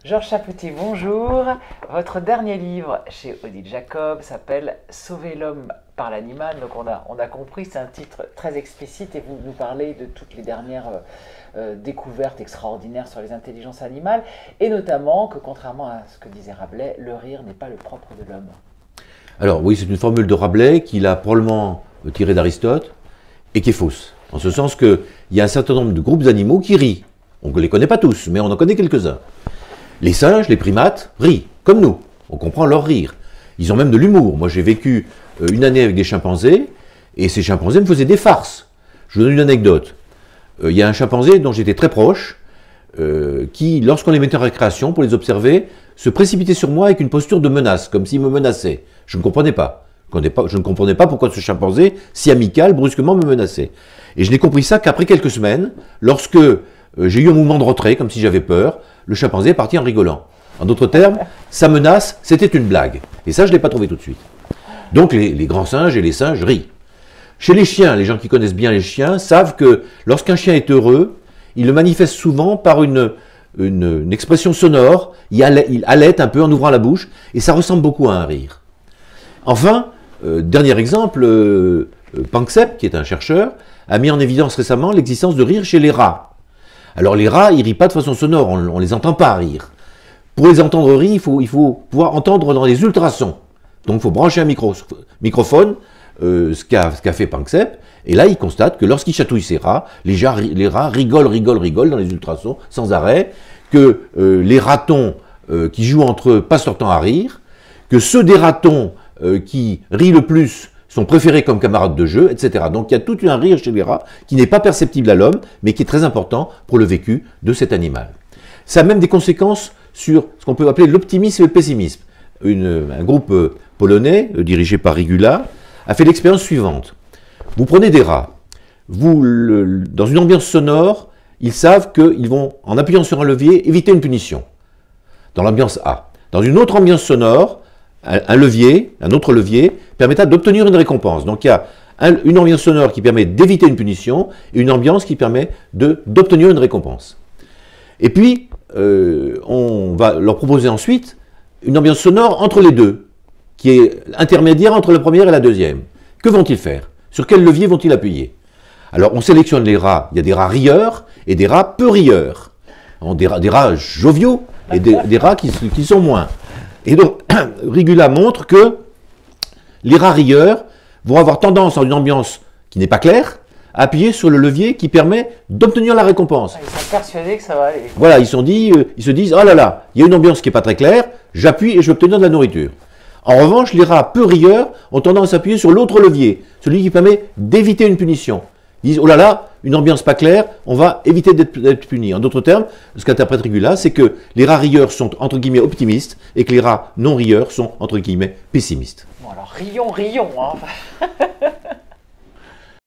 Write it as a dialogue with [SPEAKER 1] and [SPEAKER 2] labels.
[SPEAKER 1] Georges Chapoutier, bonjour. Votre dernier livre chez Odile Jacob s'appelle Sauver l'homme par l'animal. Donc on a compris, c'est un titre très explicite et vous nous parlez de toutes les dernières découvertes extraordinaires sur les intelligences animales et notamment que contrairement à ce que disait Rabelais, le rire n'est pas le propre de l'homme.
[SPEAKER 2] Alors oui, c'est une formule de Rabelais qu'il a probablement tirée d'Aristote et qui est fausse. En ce sens qu'il y a un certain nombre de groupes d'animaux qui rient. On ne les connaît pas tous, mais on en connaît quelques-uns. Les singes, les primates, rient, comme nous. On comprend leur rire. Ils ont même de l'humour. Moi, j'ai vécu une année avec des chimpanzés, et ces chimpanzés me faisaient des farces. Je vous donne une anecdote. Il y a un chimpanzé dont j'étais très proche, qui, lorsqu'on les mettait en récréation pour les observer, se précipitait sur moi avec une posture de menace, comme s'il me menaçait. Je ne comprenais pas. Je ne comprenais pas pourquoi ce chimpanzé, si amical, brusquement me menaçait. Et je n'ai compris ça qu'après quelques semaines, lorsque j'ai eu un mouvement de retrait, comme si j'avais peur, le chimpanzé est parti en rigolant. En d'autres termes, sa menace, c'était une blague. Et ça, je ne l'ai pas trouvé tout de suite. Donc les grands singes et les singes rient. Chez les chiens, les gens qui connaissent bien les chiens savent que lorsqu'un chien est heureux, il le manifeste souvent par une expression sonore, il halète un peu en ouvrant la bouche, et ça ressemble beaucoup à un rire. Enfin, dernier exemple, Panksepp, qui est un chercheur, a mis en évidence récemment l'existence de rire chez les rats. Alors les rats, ils ne rient pas de façon sonore, on ne les entend pas rire. Pour les entendre rire, il faut pouvoir entendre dans les ultrasons. Donc il faut brancher un microphone, ce qu'a fait Panksepp, et là il constate que lorsqu'il chatouille ses rats, les rats rigolent dans les ultrasons sans arrêt, que les ratons qui jouent entre eux passent leur temps à rire, que ceux des ratons qui rient le plus sont préférés comme camarades de jeu, etc. Donc il y a tout un rire chez les rats qui n'est pas perceptible à l'homme, mais qui est très important pour le vécu de cet animal. Ça a même des conséquences sur ce qu'on peut appeler l'optimisme et le pessimisme. Un groupe polonais, dirigé par Rigula, a fait l'expérience suivante. Vous prenez des rats, dans une ambiance sonore, ils savent qu'ils vont, en appuyant sur un levier, éviter une punition. Dans l'ambiance A. Dans une autre ambiance sonore, un autre levier, permettra d'obtenir une récompense. Donc il y a une ambiance sonore qui permet d'éviter une punition et une ambiance qui permet d'obtenir une récompense. Et puis, on va leur proposer ensuite une ambiance sonore entre les deux, qui est intermédiaire entre la première et la deuxième. Que vont-ils faire? Sur quel levier vont-ils appuyer? Alors on sélectionne les rats, il y a des rats rieurs et des rats peu rieurs. Des rats joviaux et des rats qui sont moins. Et donc, Rigula montre que les rats rieurs vont avoir tendance, dans une ambiance qui n'est pas claire, à appuyer sur le levier qui permet d'obtenir la récompense.
[SPEAKER 1] Ils sont persuadés que ça va aller.
[SPEAKER 2] Voilà, ils se disent, oh là là, il y a une ambiance qui n'est pas très claire, j'appuie et je vais obtenir de la nourriture. En revanche, les rats peu rieurs ont tendance à appuyer sur l'autre levier, celui qui permet d'éviter une punition. Ils disent, oh là là, une ambiance pas claire, on va éviter d'être puni. En d'autres termes, ce qu'interprète Rigula, c'est que les rats rieurs sont entre guillemets optimistes et que les rats non rieurs sont entre guillemets pessimistes.
[SPEAKER 1] Bon alors rions, hein.